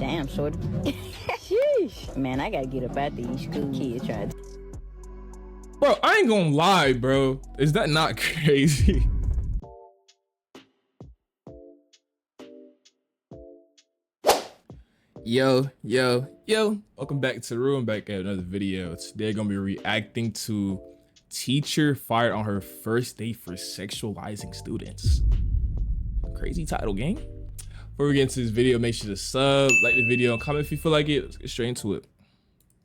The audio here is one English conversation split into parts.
Damn, shorty. Sheesh. Man, I gotta get up out these school kids trying to. Bro, I ain't gonna lie, bro. Is that not crazy? Yo. Welcome back to the room, back at another video. Today I'm gonna be reacting to teacher fired on her first day for sexualizing students. Crazy title, gang. Before we get into this video, make sure to sub, like the video, and comment if you feel like it. Let's get straight into it.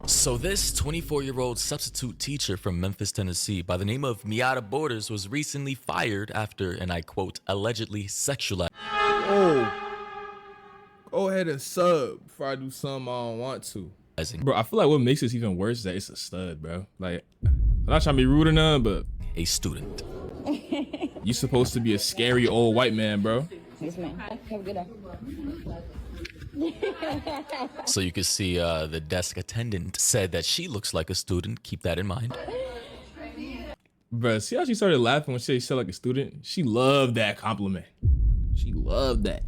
So this 24-year-old substitute teacher from Memphis, Tennessee by the name of Miata Borders was recently fired after, and I quote, allegedly sexualizing. Oh, go ahead and sub before I do something I don't want to. Bro, I feel like what makes this even worse is that it's a stud, bro. Like, I'm not trying to be rude or none, but a student. You supposed to be a scary old white man, bro. Yes, ma'am. Have a good day. So you can see the desk attendant said that she looks like a student. Keep that in mind. Bro, see how she started laughing when she said like a student? She loved that compliment. She loved that.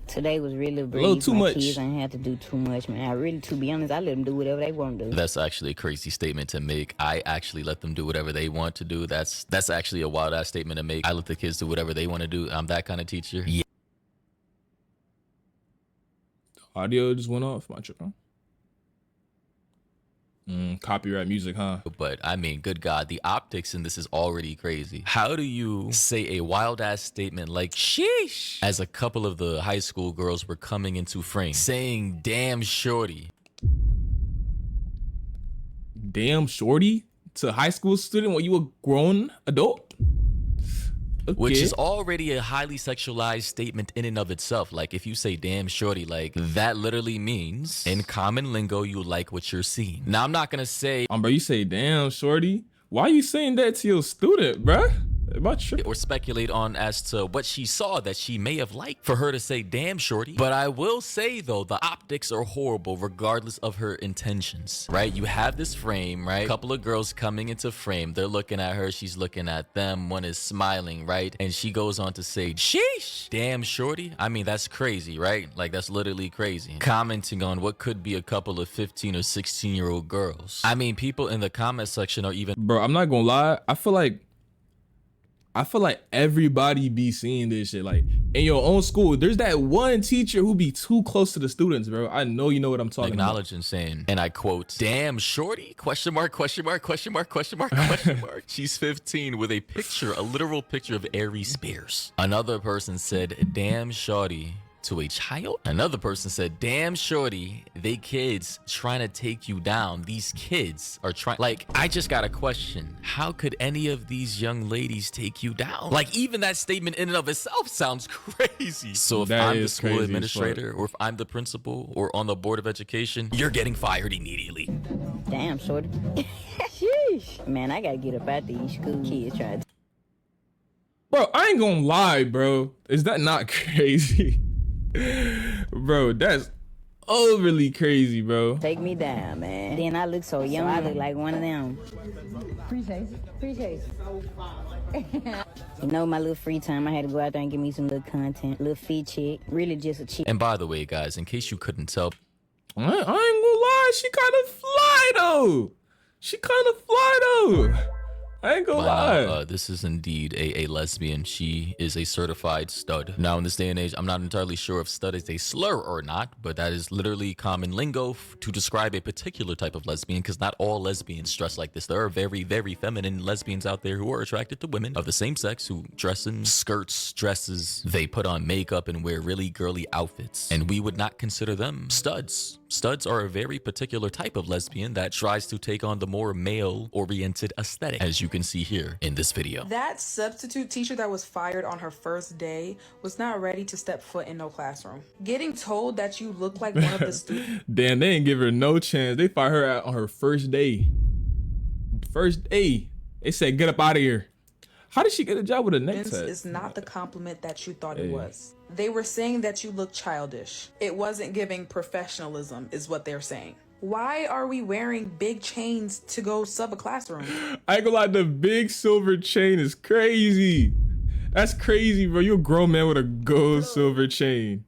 Today was really a breeze. A little too much. Kids ain't have to do too much, man. I really, to be honest, I let them do whatever they want to do. That's actually a crazy statement to make. I actually let them do whatever they want to do. That's actually a wild ass statement to make. I let the kids do whatever they want to do. I'm that kind of teacher. Yeah. Audio just went off. My trip, huh? Copyright music, huh? But I mean, good God, the optics in this is already crazy. How do you say a wild ass statement like sheesh as a couple of the high school girls were coming into frame saying damn shorty? Damn shorty to a high school student when you a grown adult? Okay. Which is already a highly sexualized statement in and of itself. Like if you say damn shorty, like that literally means in common lingo you like what you're seeing. Now I'm not gonna say bro, you say damn shorty. Why are you saying that to your student, bruh? Or speculate on as to what she saw that she may have liked for her to say damn shorty. But I will say though, the optics are horrible regardless of her intentions, right? You have this frame, right? A couple of girls coming into frame. They're looking at her. She's looking at them. One is smiling, right? And she goes on to say, sheesh, damn shorty. I mean, that's crazy, right? Like that's literally crazy. Commenting on what could be a couple of 15 or 16-year-old girls. I mean, people in the comment section are even... Bro, I'm not gonna lie. I feel like everybody be seeing this shit. Like in your own school, there's that one teacher who be too close to the students, bro. I know you know what I'm talking about. Acknowledging saying, and I quote, damn shorty, question mark, question mark, question mark, question mark, question mark. She's 15 with a picture, a literal picture of Aries Spears. Another person said, damn shorty, to a child. Another person said, damn shorty, they kids trying to take you down. These kids are trying, like, I just got a question. How could any of these young ladies take you down? Like, even that statement in and of itself sounds crazy. So if I'm the school administrator or if I'm the principal or on the board of education, you're getting fired immediately. Damn, shorty. Sheesh. Man, I gotta get up out these school kids trying to. Bro, I ain't gonna lie, bro. Is that not crazy? Bro, that's overly crazy, bro. Take me down, man. Then I look so young. I look like one of them. Appreciate it. You know, my little free time, I had to go out there and give me some little content, little feed check. Really just a check. And by the way, guys, in case you couldn't tell, I ain't gonna lie. She kind of fly though. I ain't gonna lie. This is indeed a lesbian. She is a certified stud. Now, in this day and age, I'm not entirely sure if stud is a slur or not, but that is literally common lingo to describe a particular type of lesbian, because not all lesbians dress like this. There are very, very feminine lesbians out there who are attracted to women of the same sex who dress in skirts, dresses. They put on makeup and wear really girly outfits, and we would not consider them studs. Studs are a very particular type of lesbian that tries to take on the more male-oriented aesthetic, as you can see here in this video. That substitute teacher that was fired on her first day was not ready to step foot in no classroom. Getting told that you look like one of the students. Damn, they ain't give her no chance. They fired her out on her first day. They said, get up out of here. How did she get a job with a neck tag? It's not the compliment that you thought it was. They were saying that you look childish. It wasn't giving professionalism, is what they're saying. Why are we wearing big chains to go sub a classroom? I ain't gonna lie, the big silver chain is crazy. That's crazy, bro. You're a grown man with a gold silver chain.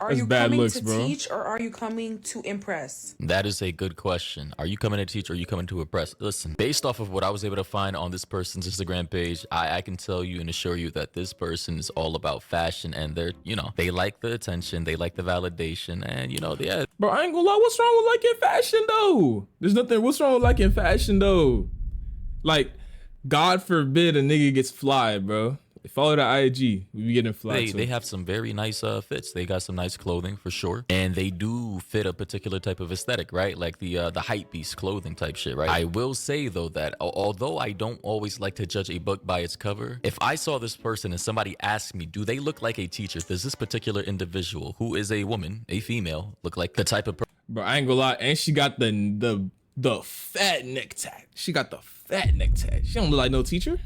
Are That's you bad coming looks, to bro. teach or are you coming to impress? That is a good question. Are you coming to teach or are you coming to impress? Listen, based off of what I was able to find on this person's Instagram page, I can tell you and assure you that this person is all about fashion, and they're, you know, they like the attention, they like the validation, and you know, yeah. Bro, I ain't gonna lie. What's wrong with liking fashion though? There's nothing. What's wrong with liking fashion though? Like, God forbid a nigga gets fly, bro. Follow the IG. We be getting fly too. They have some very nice fits. They got some nice clothing for sure, and they do fit a particular type of aesthetic, right? Like the hype beast clothing type shit, right? I will say though that although I don't always like to judge a book by its cover, if I saw this person and somebody asked me, do they look like a teacher? Does this particular individual, who is a woman, a female, look like the type of Bro, I ain't gonna lie. And she got the fat necktie. She got the fat necktie. She don't look like no teacher.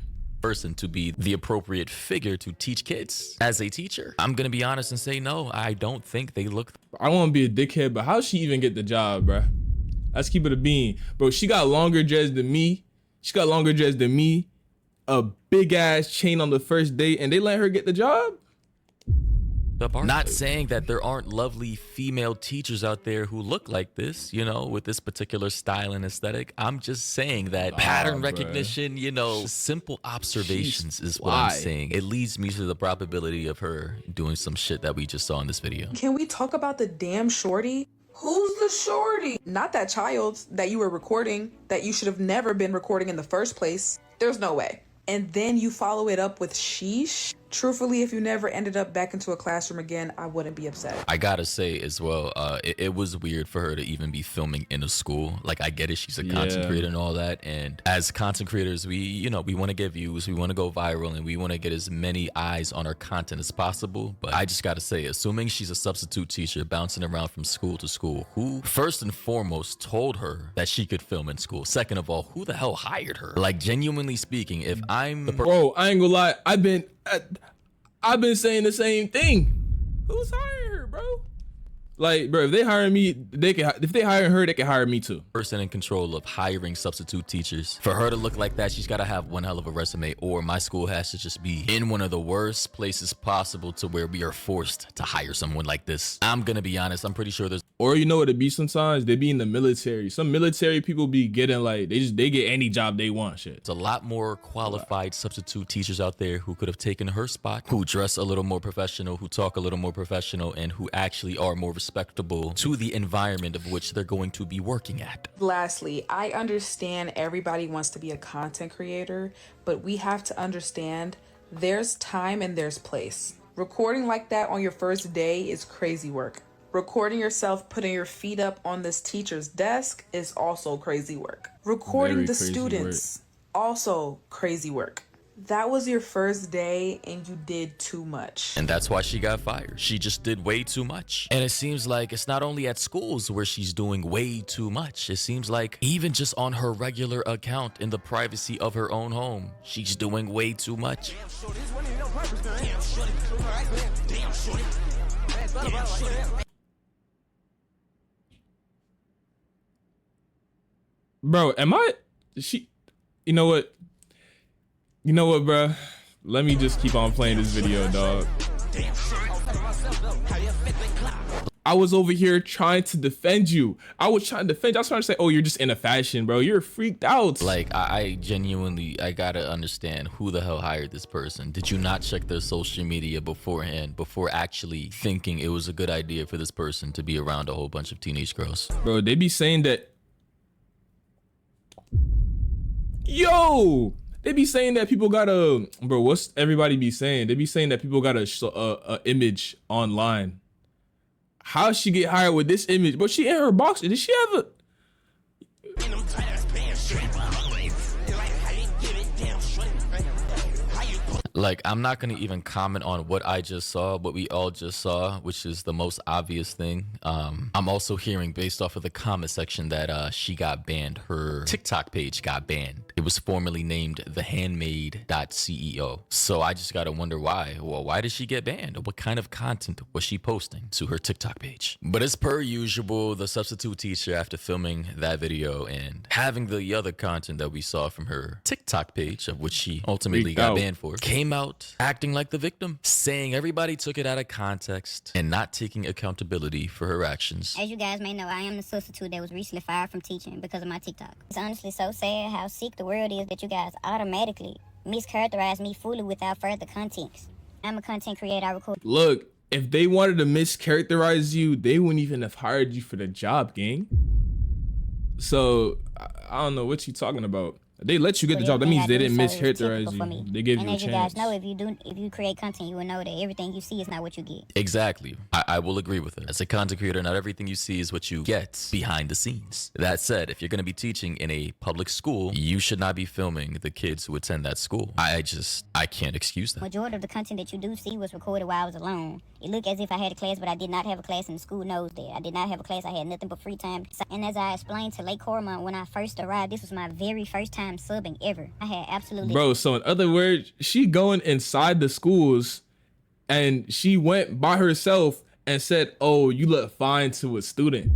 person to be the appropriate figure to teach kids as a teacher? I'm gonna be honest and say no, I don't think they look. I don't want to be a dickhead, but how she even get the job, bro? Let's keep it a bean. Bro, she got longer dreads than me. She got longer dreads than me. A big ass chain on the first date, and they let her get the job? Not saying that there aren't lovely female teachers out there who look like this, you know, with this particular style and aesthetic. I'm just saying that pattern recognition, you know, simple observations is what I'm saying. It leads me to the probability of her doing some shit that we just saw in this video. Can we talk about the damn shorty? Who's the shorty? Not that child that you were recording, that you should have never been recording in the first place. There's no way. And then you follow it up with sheesh. Truthfully, if you never ended up back into a classroom again, I wouldn't be upset. I gotta say as well, it was weird for her to even be filming in a school. Like, I get it, she's a content creator and all that, and as content creators, we want to get views, we want to go viral, and we want to get as many eyes on our content as possible. But I just gotta say, assuming she's a substitute teacher bouncing around from school to school, who first and foremost told her that she could film in school? Second of all, who the hell hired her? Like, genuinely speaking, if I'm the bro, I ain't gonna lie, I've been saying the same thing. Who's hiring her, bro? Like, bro, if they hire me, they can. If they hire her, they can hire me too. Person in control of hiring substitute teachers. For her to look like that, she's got to have one hell of a resume, or my school has to just be in one of the worst places possible to where we are forced to hire someone like this. I'm gonna be honest, I'm pretty sure there's. Or you know what it be sometimes? They be in the military. Some military people be getting like, they get any job they want, shit. There's a lot more qualified substitute teachers out there who could have taken her spot, who dress a little more professional, who talk a little more professional, and who actually are more respectable to the environment of which they're going to be working at. Lastly, I understand everybody wants to be a content creator, but we have to understand there's time and there's place. Recording like that on your first day is crazy work. Recording yourself putting your feet up on this teacher's desk is also crazy work. Recording the students, also crazy work. That was your first day and you did too much. And that's why she got fired. She just did way too much. And it seems like it's not only at schools where she's doing way too much. It seems like even just on her regular account in the privacy of her own home, she's doing way too much. Bro, you know what? You know what, bro? Let me just keep on playing this video, dog. I was over here trying to defend you. I was trying to say, oh, you're just into fashion, bro. You're freaked out. Like, I genuinely, I gotta understand who the hell hired this person. Did you not check their social media beforehand before actually thinking it was a good idea for this person to be around a whole bunch of teenage girls? Bro, they be saying that. Yo! They be saying that people got a, bro, what's everybody be saying? They be saying that people got a image online. How she get hired with this image? But she in her boxer. Did she have a? Like, I'm not gonna even comment on what I just saw, what we all just saw, which is the most obvious thing. I'm also hearing based off of the comment section that she got banned. Her TikTok page got banned. It was formerly named the handmade.ceo. So I just gotta wonder why. Well, why did she get banned? What kind of content was she posting to her TikTok page? But as per usual, the substitute teacher, after filming that video and having the other content that we saw from her TikTok page, of which she ultimately got banned for, came out acting like the victim, saying everybody took it out of context and not taking accountability for her actions. As you guys may know, I am the substitute that was recently fired from teaching because of my TikTok. It's honestly so sad how sick the world is that you guys automatically mischaracterize me fully without further context. I'm a content creator. I record. Look, if they wanted to mischaracterize you, they wouldn't even have hired you for the job, gang. So I don't know what you talking about. They let you get the job. That means they didn't mischaracterize you. They gave you a chance. And as you guys know, if you create content, you will know that everything you see is not what you get. Exactly. I will agree with it. As a content creator, not everything you see is what you get behind the scenes. That said, if you're going to be teaching in a public school, you should not be filming the kids who attend that school. I can't excuse that. Majority of the content that you do see was recorded while I was alone. It looked as if I had a class, but I did not have a class, and the school knows that. I did not have a class. I had nothing but free time. And as I explained to Lake Cormont when I first arrived, this was my very first time subbing ever. I had absolutely... Bro, so in other words, she going inside the schools and she went by herself and said, oh, you look fine to a student.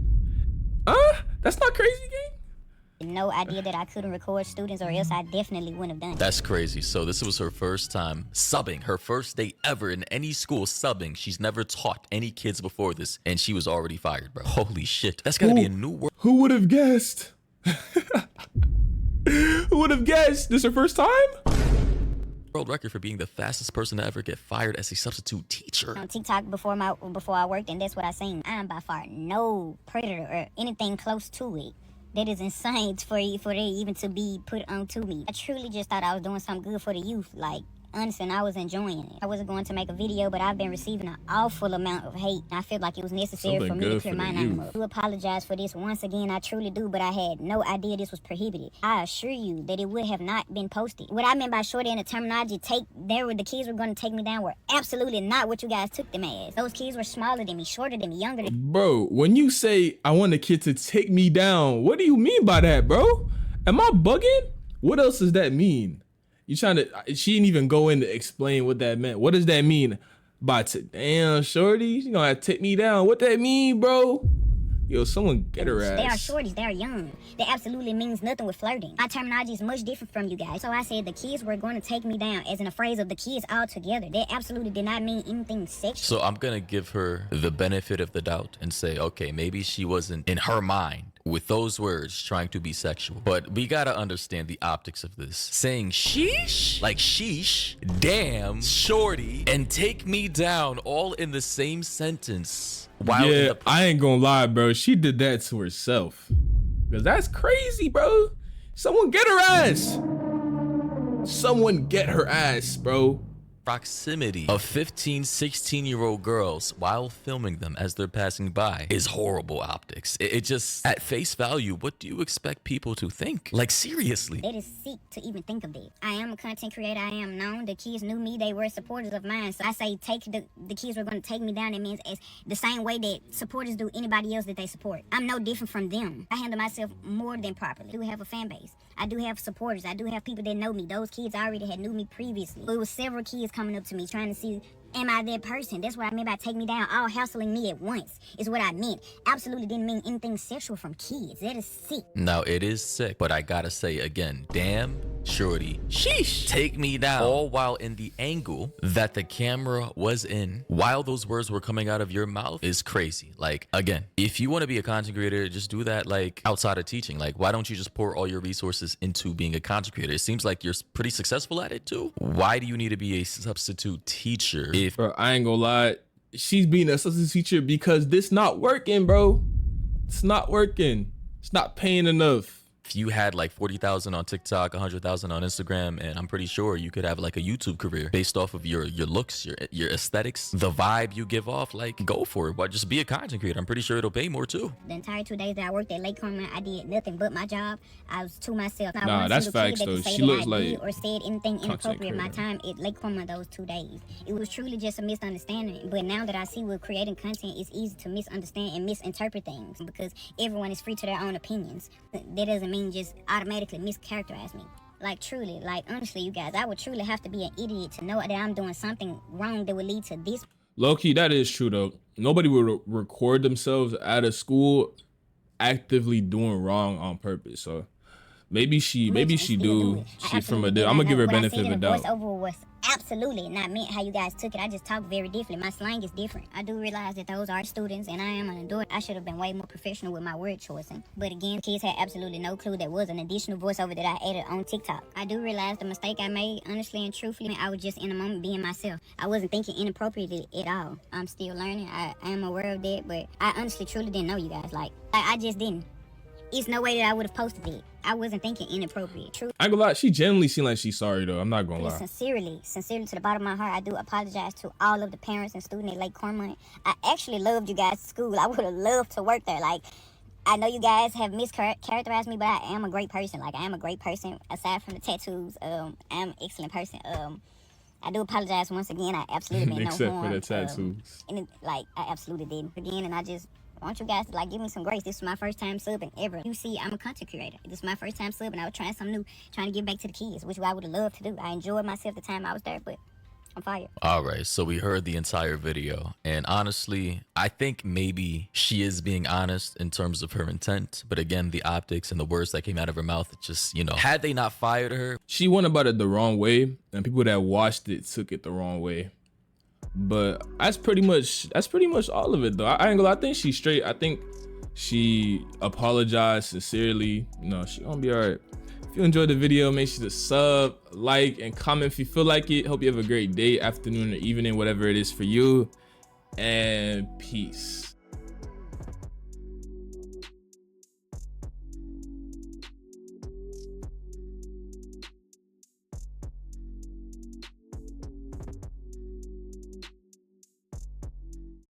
That's not crazy, gang? No idea that I couldn't record students, or else I definitely wouldn't have done it. That's crazy. So this was her first time subbing, her first day ever in any school subbing. She's never taught any kids before this, and she was already fired, bro. Holy shit. That's gotta be a new world. Who would have guessed? Who would have guessed? This is her first time? World record for being the fastest person to ever get fired as a substitute teacher. On TikTok before I worked, and that's what I seen. I am by far no predator or anything close to it. That is insane for they even to be put onto me. I truly just thought I was doing something good for the youth. Like, honestly, and I was enjoying it. I wasn't going to make a video, but I've been receiving an awful amount of hate. I feel like it was necessary for me to clear my name up. I do apologize for this once again. I truly do, but I had no idea this was prohibited. I assure you that it would have not been posted. What I meant by shorty in the terminology, the kids were going to take me down were absolutely not what you guys took them as. Those kids were smaller than me, shorter than me, younger than me. Bro, when you say I want a kid to take me down, what do you mean by that, bro? Am I bugging? What else does that mean? You trying to, she didn't even go in to explain what that meant. What does that mean? By damn, shorty, you gonna have to take me down. What that mean, bro? Yo, someone get her ass. They are shorties, they are young. That absolutely means nothing with flirting. My terminology is much different from you guys. So I said the kids were going to take me down, as in a phrase of the kids all together. That absolutely did not mean anything sexual. So I'm gonna give her the benefit of the doubt and say, okay, maybe she wasn't in her mind with those words trying to be sexual. But we gotta understand the optics of this. Saying sheesh, like sheesh, damn, shorty, and take me down all in the same sentence. While yeah, I ain't gonna lie, bro. She did that to herself. Because that's crazy, bro. Someone get her ass. Someone get her ass, bro. Proximity of 15, 16-year-old girls while filming them as they're passing by is horrible optics. It just, at face value, what do you expect people to think? Like, seriously. It is sick to even think of this. I am a content creator. I am known. The kids knew me. They were supporters of mine. So I say the kids were going to take me down. It means as the same way that supporters do anybody else that they support. I'm no different from them. I handle myself more than properly. I do have a fan base. I do have supporters. I do have people that know me. Those kids already had knew me previously. It was several kids coming up to me trying to see, am I that person? That's what I meant by take me down, all hassling me at once, is what I meant. Absolutely didn't mean anything sexual from kids. That is sick. Now, it is sick, but I gotta say again, damn, shorty, sheesh, take me down. All while in the angle that the camera was in, while those words were coming out of your mouth, is crazy. Like, again, if you want to be a content creator, just do that, like, outside of teaching. Like, why don't you just pour all your resources into being a content creator? It seems like you're pretty successful at it too. Why do you need to be a substitute teacher? Bro, I ain't gonna lie. She's being a substitute teacher because this not working, bro. It's not working. It's not paying enough. If you had like 40,000 on TikTok, 100,000 on Instagram, and I'm pretty sure you could have like a YouTube career based off of your looks, your aesthetics, the vibe you give off, like go for it. But just be a content creator. I'm pretty sure it'll pay more too. The entire 2 days that I worked at Lake Cormont, I did nothing but my job. I was to myself. Nah, that's facts though. She looks like or said anything inappropriate my time at Lake Cormont those 2 days. It was truly just a misunderstanding. But now that I see with creating content, it's easy to misunderstand and misinterpret things because everyone is free to their own opinions. That doesn't mean just automatically mischaracterize me. Like truly, like honestly, you guys, I would truly have to be an idiot to know that I'm doing something wrong that would lead to this. Low-key, that is true though. Nobody would record themselves at a school actively doing wrong on purpose. So maybe she do. She from a. I'm gonna give her a benefit of the doubt. Voiceover was absolutely not meant how you guys took it. I just talk very differently. My slang is different. I do realize that those are students and I am an adult. I should have been way more professional with my word choicing. But again, kids had absolutely no clue there was an additional voiceover that I added on TikTok. I do realize the mistake I made, honestly and truthfully. I was just in the moment being myself. I wasn't thinking inappropriately at all. I'm still learning. I am aware of that, but I honestly truly didn't know you guys. Like I just didn't. It's no way that I would have posted it. I wasn't thinking inappropriate. True. I ain't gonna lie, she genuinely seemed like she's sorry though. I'm not gonna lie. Sincerely to the bottom of my heart, I do apologize to all of the parents and students at Lake Cormorant. I actually loved you guys' school. I would have loved to work there. Like, I know you guys have mischaracterized me, but I am a great person. Like, I am a great person. Aside from the tattoos, I am an excellent person. I do apologize once again. I absolutely meant no Except harm. for the tattoos. I absolutely did again, and I just want you guys to like give me some grace. This is my first time subbing ever. You see, I'm a content creator. This is my first time subbing. I was trying something new, trying to give back to the kids, which I would have loved to do. I enjoyed myself the time I was there, but I'm fired. All right, so we heard the entire video, and honestly, I think maybe she is being honest in terms of her intent, but again, the optics and the words that came out of her mouth, it just, you know, had they not fired her, she went about it the wrong way, and people that watched it took it the wrong way. But that's pretty much all of it though. I ain't gonna lie, I think she's straight. I think she apologized sincerely. You know, she gonna be all right. If you enjoyed the video, make sure to sub, like, and comment if you feel like it. Hope you have a great day, afternoon, or evening, whatever it is for you. And peace.